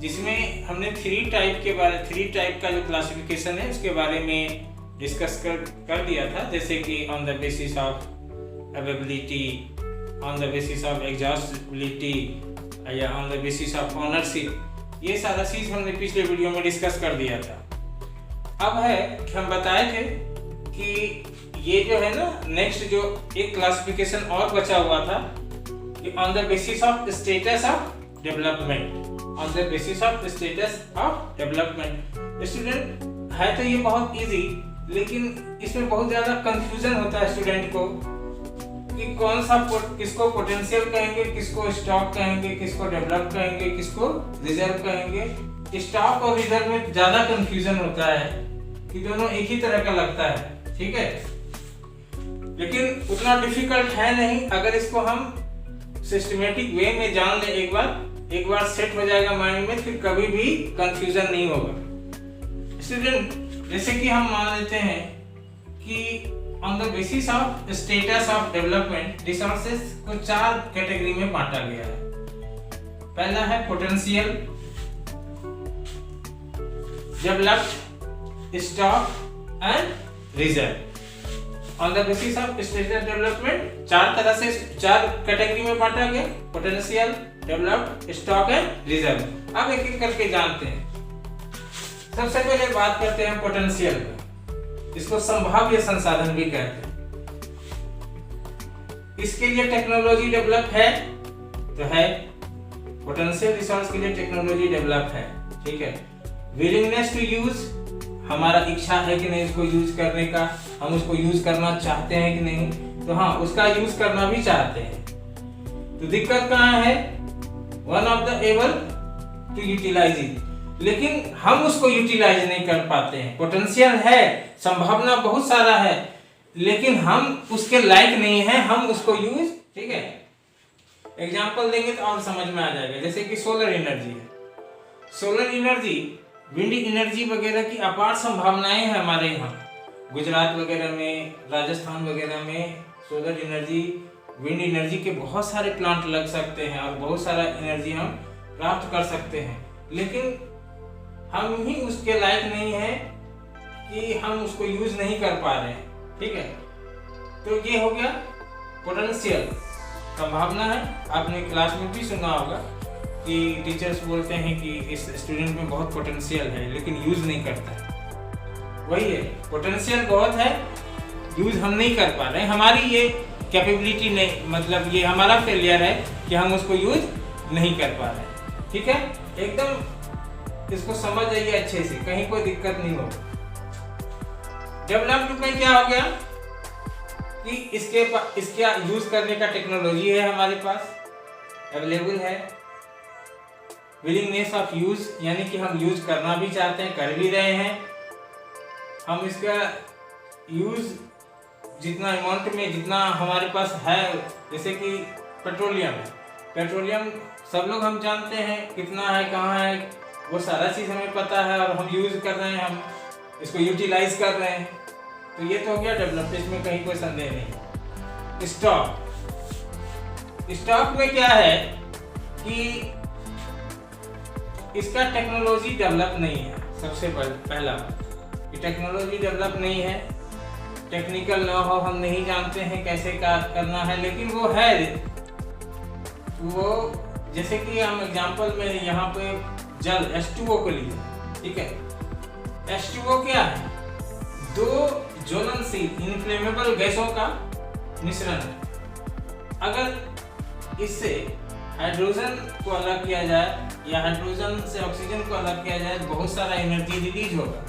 जिसमें हमने three type का जो क्लासिफिकेशन है उसके बारे में डिस्कस कर दिया था, जैसे कि on the basis of availability, on the basis of exhaustibility या on the basis of ownership. ये सारा चीज हमने पिछले वीडियो में डिस्कस कर दिया था। अब है कि हम बताए थे कि ये जो है ना, नेक्स्ट जो एक क्लासिफिकेशन और बचा हुआ था कि on the basis of status of development, on the basis of status of development. Student है तो ये बहुत इजी, लेकिन इसमें बहुत ज्यादा कंफ्यूजन होता है स्टूडेंट को कि कौन सा किसको पोटेंशियल कहेंगे, किसको स्टॉक कहेंगे, किसको डेवलप कहेंगे, किसको रिजर्व कहेंगे। स्टॉक और रिजर्व में ज्यादा कंफ्यूजन होता है कि दोनों एक ही तरह का लगता है, ठीक है, लेकिन उतना डिफिकल्ट है नहीं। अगर इसको हम सिस्टमेटिक वे में जान ले एक बार सेट हो जाएगा माइंड में, फिर कभी भी कंफ्यूजन नहीं होगा। स्टूडेंट जैसे कि हम मान लेते हैं कि on the basis of status of development resources को 4 कैटेगरी में बांटा गया है। पहला है potential, developed, stock and reserve. On the basis of status development 4 category में बांटा गया, potential, developed, stock and journal. अब एक एक करके जानते हैं। सबसे पहले बात करते हैं पोटेंशियल का, इसको संभाव्य संसाधन भी कहते हैं। इसके लिए टेक्नोलॉजी डेवलप है तो है, पोटेंशियल रिसोर्स के लिए टेक्नोलॉजी डेवलप है, ठीक है। विलिंगनेस टू यूज, हमारा इच्छा है कि नहीं इसको यूज करने का, हम उसको यूज करना चाहते हैं कि नहीं, तो हाँ उसका यूज करना भी चाहते हैं। तो दिक्कत कहाँ है? One of the able to utilise it, लेकिन हम उसको यूटिलाइज नहीं कर पाते हैं। पोटेंशियल है, संभावना बहुत सारा है, लेकिन हम उसके लायक नहीं है, हम उसको यूज, ठीक है। एग्जांपल देंगे तो और समझ में आ जाएगा। जैसे कि सोलर एनर्जी है, सोलर एनर्जी, विंड एनर्जी वगैरह की अपार संभावनाएं हैं हमारे यहाँ गुजरात वगैरह में, राजस्थान वगैरह में। सोलर एनर्जी, विंड एनर्जी के बहुत सारे प्लांट लग सकते हैं और बहुत सारा एनर्जी हम प्राप्त कर सकते हैं, लेकिन हम ही उसके लायक नहीं है कि हम उसको यूज नहीं कर पा रहे हैं, ठीक है। तो ये हो गया पोटेंशियल, संभावना है। आपने क्लास में भी सुना होगा कि टीचर्स बोलते हैं कि इस स्टूडेंट में बहुत पोटेंशियल है लेकिन यूज नहीं करता है। वही है, पोटेंशियल बहुत है, यूज हम नहीं कर पा रहे हैं। हमारी ये कैपेबिलिटी नहीं, मतलब ये हमारा फेलियर है कि हम उसको यूज नहीं कर पा रहे हैं, ठीक है। एकदम इसको समझ जाइए अच्छे से, कहीं कोई दिक्कत नहीं हो। डेवलप्ड में क्या हो गया कि इसके यूज करने का टेक्नोलॉजी है हमारे पास, अवेलेबल है। विलिंगनेस ऑफ यूज, यानी कि हम यूज करना भी चाहते हैं, कर भी रहे हैं। हम इसका यूज जितना अमाउंट में, जितना हमारे पास है, जैसे कि पेट्रोलियम सब लोग हम जानते हैं कितना है, कहाँ है, वो सारा चीज हमें पता है और हम यूज कर रहे हैं, हम इसको यूटिलाइज कर रहे हैं। तो ये तो हो गया डेवलप, इसमें कहीं कोई संदेह नहीं। स्टॉक में क्या है कि इसका टेक्नोलॉजी डेवलप नहीं है। सबसे पहला कि टेक्नोलॉजी डेवलप नहीं है, टेक्निकल ना हो, हम नहीं जानते हैं कैसे करना है, लेकिन वो है। वो जैसे कि हम एग्जांपल में यहाँ पे जल H2O को लिए, ठीक है। H2O क्या है? 2 ज्वलनशील इनफ्लेमेबल गैसों का मिश्रण है। अगर इससे हाइड्रोजन को अलग किया जाए या हाइड्रोजन से ऑक्सीजन को अलग किया जाए, बहुत सारा एनर्जी रिलीज होगा,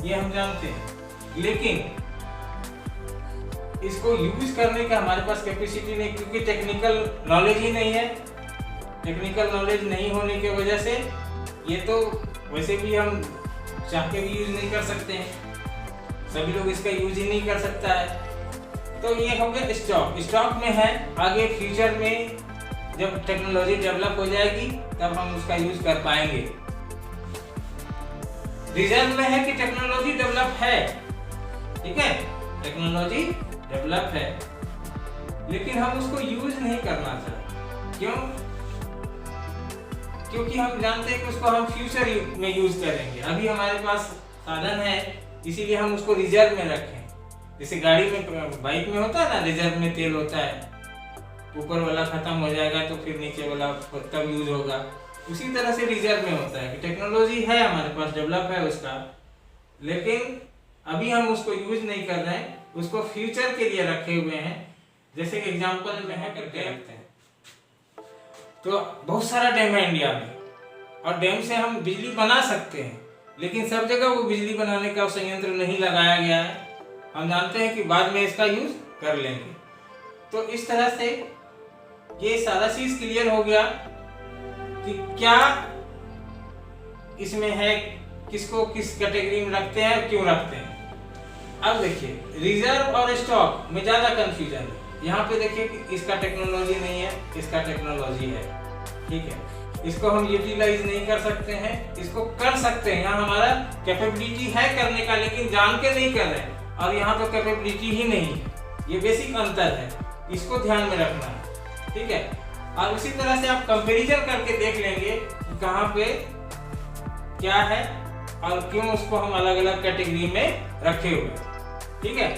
ये हम जानते हैं। लेकिन इसको यूज करने का हमारे पास कैपेसिटी नहीं, क्योंकि टेक्निकल नॉलेज ही नहीं है। टेक्निकल नॉलेज नहीं होने की वजह से ये तो वैसे भी हम चाह के भी यूज नहीं कर सकते हैं, सभी लोग इसका यूज ही नहीं कर सकता है। तो ये हो गया स्टॉक में है। आगे फ्यूचर में जब टेक्नोलॉजी डेवलप हो जाएगी तब हम उसका यूज कर पाएंगे। रिजर्व में है कि टेक्नोलॉजी डेवलप है, ठीक है, टेक्नोलॉजी डेवलप है, लेकिन हम उसको यूज नहीं करना चाहते। क्यों? क्योंकि हम जानते हैं कि उसको हम फ्यूचर में यूज करेंगे। अभी हमारे पास साधन है, इसीलिए हम उसको रिजर्व में रखें। जैसे गाड़ी में, बाइक में होता है ना, रिजर्व में तेल होता है, ऊपर वाला खत्म हो जाएगा तो फिर नीचे वाला तब यूज होगा। उसी तरह से रिजर्व में होता है कि टेक्नोलॉजी है हमारे पास, डेवलप है उसका, लेकिन अभी हम उसको यूज नहीं कर रहे हैं, उसको फ्यूचर के लिए रखे हुए हैं। जैसे एग्जांपल में है करके रखते हैं, तो बहुत सारा डैम है इंडिया में, और डैम से हम बिजली बना सकते हैं, लेकिन सब जगह वो बिजली बनाने का संयंत्र नहीं लगाया गया है। हम जानते हैं कि बाद में इसका यूज कर लेंगे। तो इस तरह से ये सारा चीज क्लियर हो गया कि क्या इसमें है, किसको किस कैटेगरी में रखते हैं, क्यों रखते हैं। अब देखिए, रिजर्व और स्टॉक में ज्यादा कंफ्यूजन है। यहाँ पे देखिए कि इसका टेक्नोलॉजी नहीं है, इसका टेक्नोलॉजी है, ठीक है। इसको हम यूटिलाइज नहीं कर सकते हैं, इसको कर सकते हैं। यहाँ हमारा कैपेबिलिटी है करने का, लेकिन जान के नहीं कर रहे हैं, और यहाँ तो कैपेबिलिटी ही नहीं है। ये बेसिक अंतर है, इसको ध्यान में रखना है, ठीक है। और उसी तरह से आप कंपैरिजन करके देख लेंगे कि कहाँ पे क्या है और क्यों उसको हम अलग अलग कैटेगरी में रखे हुए, ठीक है।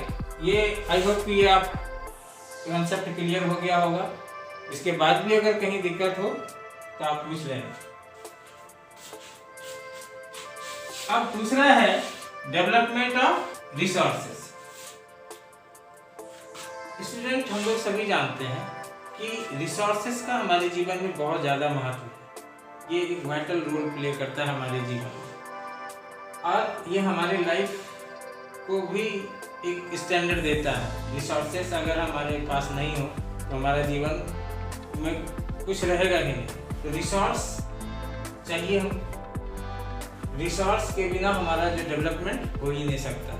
ये आई होप कि ये आप कॉन्सेप्ट क्लियर हो गया होगा। इसके बाद भी अगर कहीं दिक्कत हो तो आप पूछ लेना। अब दूसरा है डेवलपमेंट ऑफ रिसोर्सेस। स्टूडेंट, हम लोग सभी जानते हैं कि रिसोर्सेस का हमारे जीवन में बहुत ज्यादा महत्व है। ये एक वाइटल रोल प्ले करता है हमारे जीवन में, और ये हमारे लाइफ को भी एक स्टैंडर्ड देता है। रिसोर्सेस अगर हमारे पास नहीं हो तो हमारा जीवन में कुछ रहेगा ही नहीं। तो रिसोर्स चाहिए हम, रिसोर्स के बिना हमारा जो डेवलपमेंट हो ही नहीं सकता।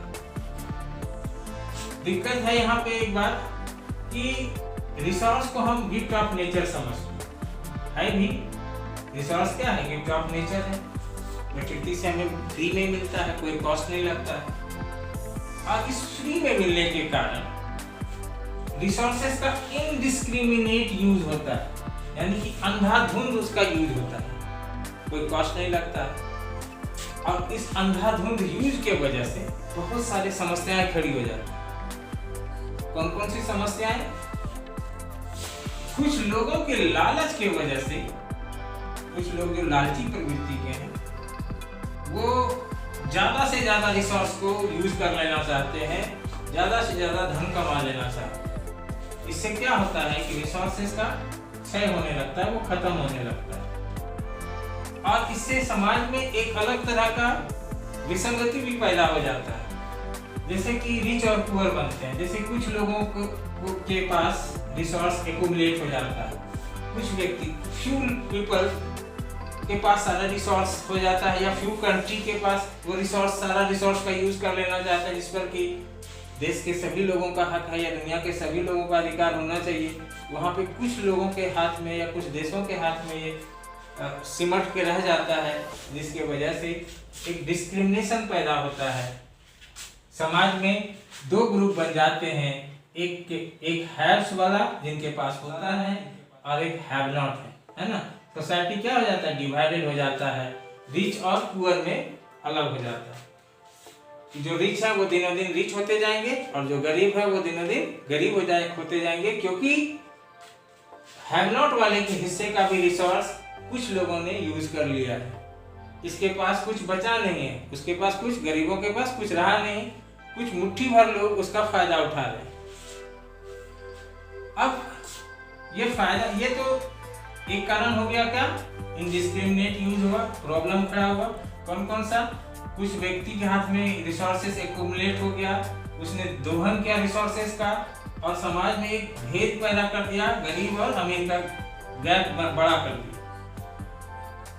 दिक्कत है यहाँ पे एक बात कि रिसोर्स को हम गिफ्ट ऑफ नेचर समझते हैं। भी रिसोर्स क्या है? गिफ्ट ऑफ नेचर है। प्रकृति से हमें फ्री में मिलता है, कोई कॉस्ट नहीं लगता है, और इस फ्री में मिलने के कारण रिसोर्सेस का इनडिस्क्रिमिनेट यूज होता है, यानी कि अंधाधुंध उसका यूज होता है, कोई कॉस्ट नहीं लगता है। और इस अंधाधुंध यूज के वजह से बहुत सारी समस्याएं खड़ी हो जाती हैं। कौन कौन सी समस्याएं? कुछ लोगों के लालच के वजह से, कुछ लोग जो लालची प्रवृत्ति के हैं, वो ज्यादा से ज्यादा रिसोर्स को यूज कर लेना चाहते हैं, ज्यादा से ज्यादा धन कमा लेना चाहते हैं। इससे क्या होता है कि रिसोर्सेस का क्षय होने लगता है, वो खत्म होने लगता है, और इससे समाज में एक अलग तरह का विसंगति भी पैदा हो जाता है। जैसे कि रिच और पुअर बनते हैं। जैसे कुछ लोगों के पास रिसोर्स एक्यूमुलेट हो जाता है, कुछ व्यक्ति, फ्यू पीपल के पास सारा रिसोर्स हो जाता है, या फ्यू कंट्री के पास वो रिसोर्स, सारा रिसोर्स का यूज कर लेना चाहता है, जिस पर कि देश के सभी लोगों का हक है या दुनिया के सभी लोगों का अधिकार होना चाहिए। वहाँ पे कुछ लोगों के हाथ में या कुछ देशों के हाथ में ये सिमट के रह जाता है, जिसके वजह से एक डिस्क्रिमिनेशन पैदा होता है। समाज में दो ग्रुप बन जाते हैं, एक हैव्स वाला जिनके पास होता है, और एक हैव नॉट है ना। सोसाइटी क्या हो जाता है? डिवाइडेड हो जाता है, रिच और पुअर में अलग हो जाता है। जो रिच है वो दिनों दिन रिच होते जाएंगे, और जो गरीब है वो दिनों दिन गरीब होते जाएंगे, क्योंकि हैव नॉट वाले के हिस्से का भी रिसोर्स कुछ लोगों ने यूज कर लिया है। इसके पास कुछ बचा नहीं है, उसके पास कुछ, गरीबों के पास कुछ रहा नहीं, कुछ मुट्ठी भर लोग उसका फायदा उठा रहे हैं। अब ये फायदा, ये तो एक कारण हो गया, क्या? इनडिस्क्रिमिनेट यूज हुआ, प्रॉब्लम खड़ा हुआ। कौन कौन सा? कुछ व्यक्ति के हाथ में रिसोर्सेस एक्यूमुलेट हो गया, उसने दोहन किया रिसोर्सेस का, और समाज में एक भेद पैदा कर दिया, गरीब और अमीर का गैप बड़ा कर दिया।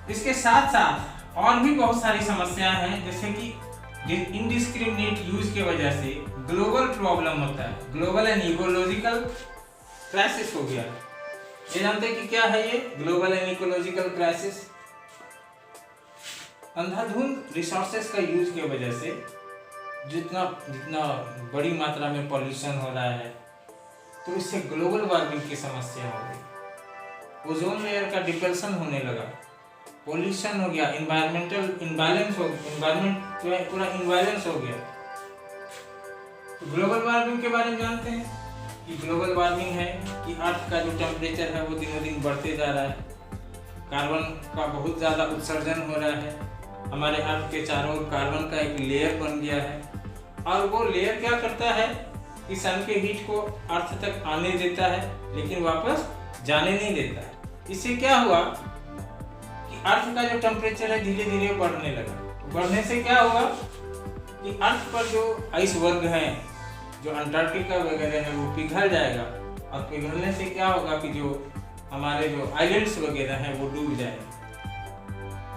इसके साथ साथ और भी बहुत सारी समस्याएं हैं, जैसे कि इनडिस्क्रिमिनेट यूज की वजह से ग्लोबल प्रॉब्लम होता है। ग्लोबल एंड इकोलॉजिकल क्राइसिस हो गया। ये जानते हैं कि क्या है ये ग्लोबल एंड इकोलॉजिकल क्राइसिस? अंधाधुंध रिसोर्सेस का यूज की वजह से जितना बड़ी मात्रा में पॉल्यूशन हो रहा है, तो इससे ग्लोबल वार्मिंग की समस्या हो गई। ओजोन लेयर का डिप्रेशन होने लगा, पोल्यूशन हो गया, इन्वायरमेंटल इम्बैलेंस हो, इन्वायरमेंट जो है पूरा इम्बैलेंस हो गया। तो ग्लोबल वार्मिंग के बारे में जानते हैं कि ग्लोबल वार्मिंग है कि अर्थ का जो टेम्परेचर है वो दिनों दिन बढ़ते जा रहा है, कार्बन का बहुत ज़्यादा उत्सर्जन हो रहा है, हमारे अर्थ के चारों ओर कार्बन का एक लेयर बन गया है, और वो लेयर क्या करता है कि सन के हीट को अर्थ तक आने देता है लेकिन वापस जाने नहीं देता है। इससे क्या हुआ कि अर्थ का जो टेम्परेचर है धीरे धीरे बढ़ने लगा। बढ़ने से क्या हुआ कि अर्थ पर जो आइस वर्ग हैं, जो अंटार्कटिका वगैरह है, वो पिघल जाएगा, और पिघलने से क्या होगा कि जो हमारे जो आइलैंड्स वगैरह हैं वो डूब जाएंगे।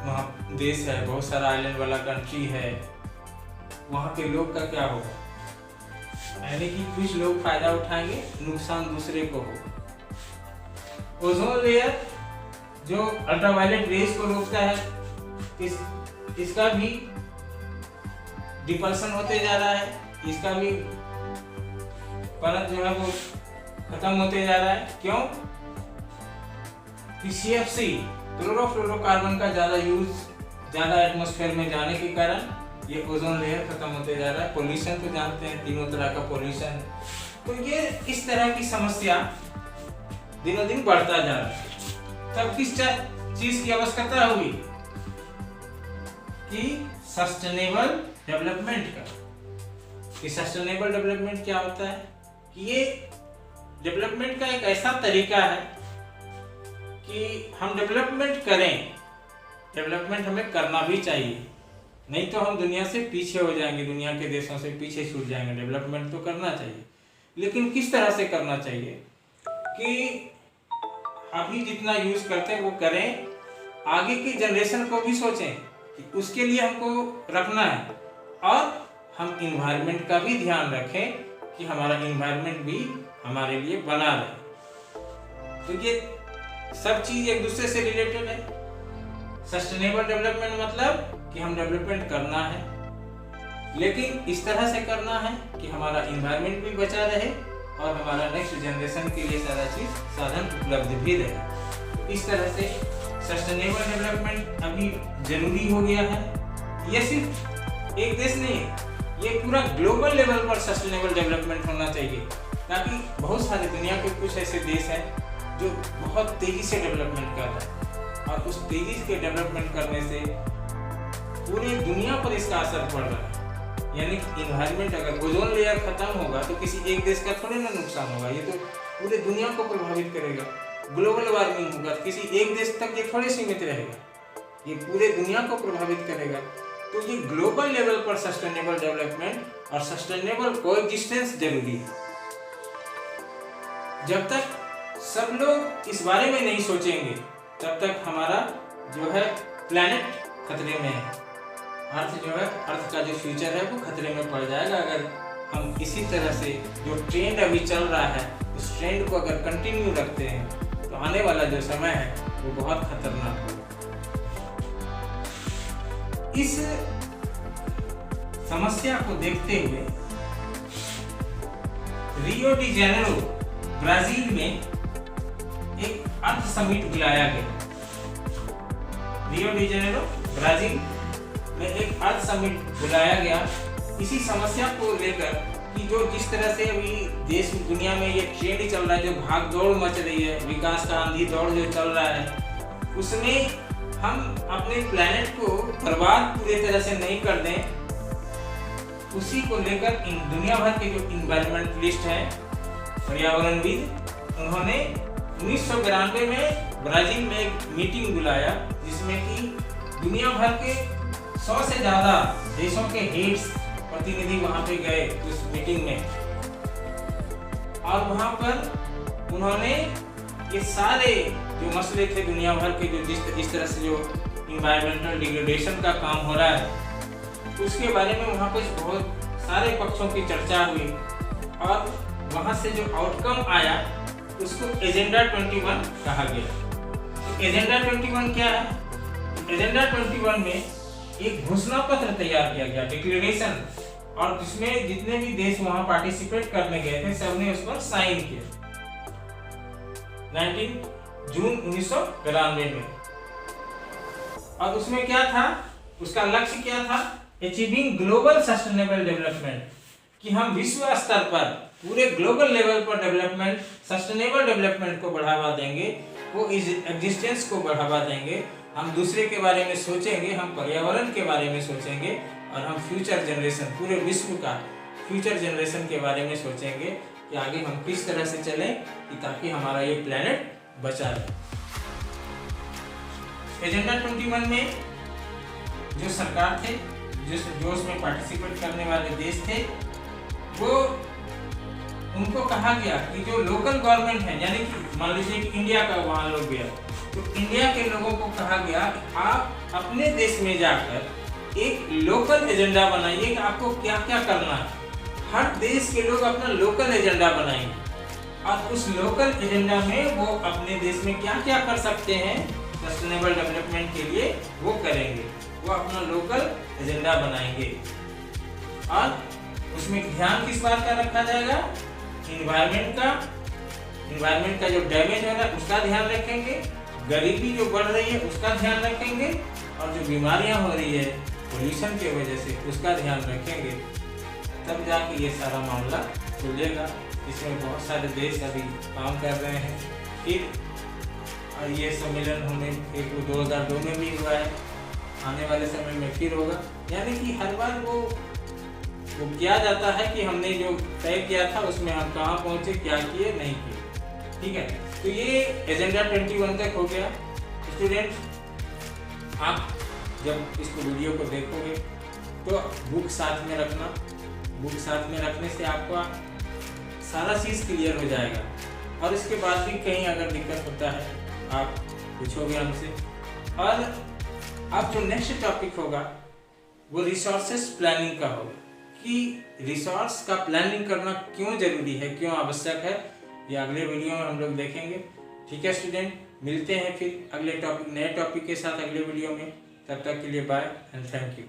वहाँ देश है, बहुत सारा आइलैंड वाला कंट्री है, वहाँ के लोग का क्या होगा, यानी कि कुछ लोग फायदा उठाएंगे, नुकसान दूसरे को होगा। ओजोन लेयर जो अल्ट्रावायलेट रेज को रोकता है, इसका भी डिप्रेशन होते जा रहा है, इसका भी परत जो है वो खत्म होते जा रहा है। क्यों? CFC क्लोरोफ्लोरोकार्बन का ज्यादा यूज, ज्यादा एटमॉस्फेयर में जाने के कारण ये ओजोन लेयर खत्म होते जा रहा है। पोल्यूशन तो जानते हैं, तीनों तरह का पोल्यूशन, तो ये इस तरह की समस्या दिनों दिन बढ़ता जा रहा है। तब किस चीज की आवश्यकता होगी कि सस्टेनेबल डेवलपमेंट का। कि सस्टेनेबल डेवलपमेंट क्या होता है कि ये डेवलपमेंट का एक ऐसा तरीका है कि हम डेवलपमेंट करें, डेवलपमेंट हमें करना भी चाहिए, नहीं तो हम दुनिया से पीछे हो जाएंगे, दुनिया के देशों से पीछे छूट जाएंगे। डेवलपमेंट तो करना चाहिए, लेकिन किस तरह से करना चाहिए कि अभी जितना यूज करते हैं वो करें, आगे की जनरेशन को भी सोचें कि उसके लिए हमको रखना है, और हम इन्वायरमेंट का भी ध्यान रखें कि हमारा इन्वायरमेंट भी हमारे लिए बना रहे। तो ये सब चीज एक दूसरे से रिलेटेड है। सस्टेनेबल डेवलपमेंट मतलब कि हम डेवलपमेंट करना है, लेकिन इस तरह से करना है कि हमारा इन्वायरमेंट भी बचा रहे और हमारा नेक्स्ट जनरेशन के लिए सारा चीज साधन उपलब्ध भी रहे। इस तरह से सस्टेनेबल डेवलपमेंट अभी जरूरी हो गया है। ये सिर्फ एक देश नहीं है, ये पूरा ग्लोबल लेवल पर सस्टेनेबल डेवलपमेंट होना चाहिए, ताकि बहुत सारे दुनिया के कुछ ऐसे देश हैं जो बहुत तेजी से डेवलपमेंट कर रहे हैं, और उस तेजी से डेवलपमेंट करने से पूरी दुनिया पर इसका असर पड़ रहा है। यानी इन्वायरमेंट, अगर ओजोन लेयर खत्म होगा तो किसी एक देश का थोड़े ना नुकसान होगा, ये तो पूरे दुनिया को प्रभावित करेगा। ग्लोबल वार्मिंग होगा तो किसी एक देश तक ये थोड़े सीमित रहेगा, ये पूरे दुनिया को प्रभावित करेगा। तो ये ग्लोबल लेवल पर सस्टेनेबल डेवलपमेंट और सस्टेनेबल कोएग्जिस्टेंस जरूरी है। जब तक सब लोग इस बारे में नहीं सोचेंगे तब तक हमारा जो है प्लैनेट खतरे में है, अर्थ जो है, अर्थ का जो फ्यूचर है वो खतरे में पड़ जाएगा। अगर हम इसी तरह से जो ट्रेंड अभी चल रहा है उस ट्रेंड को अगर कंटिन्यू रखते हैं तो आने वाला जो समय है वो बहुत खतरनाक होगा। इस समस्या को देखते हुए रियो डी जेनेरो ब्राजील में एक अर्थ समिट बुलाया गया। रियो डी जेनेरो ब्राजील में एक अर्थ समिट बुलाया गया इसी समस्या को लेकर कि जो जिस तरह से अभी देश दुनिया में ये ट्रेंड चल रहा है, जो भाग दौड़ मच रही है, विकास का आंधी दौड़ जो चल रहा है, उसमें हम अपने प्लैनेट को बर्बाद पूरी तरह से नहीं कर दें, उसी को लेकर इन दुनिया भर के जो इन्वायरमेंटलिस्ट हैं, पर्यावरणविद, उन्होंने 1992 में ब्राजील में एक मीटिंग बुलाया जिसमें कि दुनिया भर के 100 से ज्यादा देशों के हेड्स, प्रतिनिधि वहां पे गए उस मीटिंग में, और वहां पर उन्होंने ये सारे जो मसले थे दुनिया भर के, जो जिस तरह से जो इन्वायरमेंटल डिग्रेडेशन का काम हो रहा है उसके बारे में वहाँ पे बहुत सारे पक्षों की चर्चा हुई, और वहाँ से जो आउटकम आया उसको एजेंडा 21 कहा गया। तो एजेंडा 21 क्या है? एजेंडा 21 में एक घोषणा पत्र तैयार किया गया, डिक्लेरेशन, और जिसमें जितने भी देश वहाँ पार्टिसिपेट करने गए थे सबने उस पर साइन किया 19 जून 1992 में। और उसमें क्या था, उसका लक्ष्य क्या था, अचीविंग ग्लोबल सस्टेनेबल डेवलपमेंट, कि हम विश्व स्तर पर पूरे ग्लोबल लेवल पर डेवलपमेंट, सस्टेनेबल डेवलपमेंट को बढ़ावा देंगे, वो इस एग्जिस्टेंस को बढ़ावा देंगे। हम दूसरे के बारे में सोचेंगे, हम पर्यावरण के बारे में सोचेंगे और हम फ्यूचर जनरेशन, पूरे विश्व का फ्यूचर जनरेशन के बारे में सोचेंगे कि आगे हम किस तरह से चलें कि ताकि हमारा ये प्लेनेट बचा रहे। एजेंडा 21 में जो सरकार थे, जो उसमें पार्टिसिपेट करने वाले देश थे, वो उनको कहा गया कि जो लोकल गवर्नमेंट है, यानी कि मान लीजिए कि इंडिया का वहाँ लोग गया, तो इंडिया के लोगों को कहा गया कि आप अपने देश में जाकर एक लोकल एजेंडा बनाइए कि आपको क्या क्या करना है। हर देश के लोग अपना लोकल एजेंडा बनाएंगे और उस लोकल एजेंडा में वो अपने देश में क्या क्या कर सकते हैं सस्टेनेबल डेवलपमेंट के लिए, वो करेंगे। वो अपना लोकल एजेंडा बनाएंगे और उसमें ध्यान किस बात का रखा जाएगा, इन्वायरमेंट का जो डैमेज हो रहा है उसका ध्यान रखेंगे, गरीबी जो बढ़ रही है उसका ध्यान रखेंगे और जो बीमारियां हो रही है पोल्यूशन की वजह से उसका ध्यान रखेंगे। तब जाके ये सारा मामला सुलझेगा। इसमें बहुत सारे देश अभी काम कर रहे हैं। फिर ये सम्मेलन होने 2002 में भी हुआ है, आने वाले समय में फिर होगा। यानी कि हर बार वो किया जाता है कि हमने जो तय किया था उसमें हम कहाँ पहुँचे, क्या किए, नहीं किए। ठीक है, तो ये एजेंडा 21 तक हो गया। स्टूडेंट, आप जब इस वीडियो को देखोगे तो बुक साथ में रखना। बुक साथ में रखने से आपका सारा चीज़ क्लियर हो जाएगा और इसके बाद भी कहीं अगर दिक्कत होता है आप पूछोगे हमसे। और अब जो नेक्स्ट टॉपिक होगा वो रिसोर्सेस प्लानिंग का होगा, कि रिसोर्स का प्लानिंग करना क्यों जरूरी है, क्यों आवश्यक है, ये अगले वीडियो में हम लोग देखेंगे। ठीक है स्टूडेंट, मिलते हैं फिर अगले टॉपिक, नए टॉपिक के साथ अगले वीडियो में। तब तक के लिए बाय एंड थैंक यू।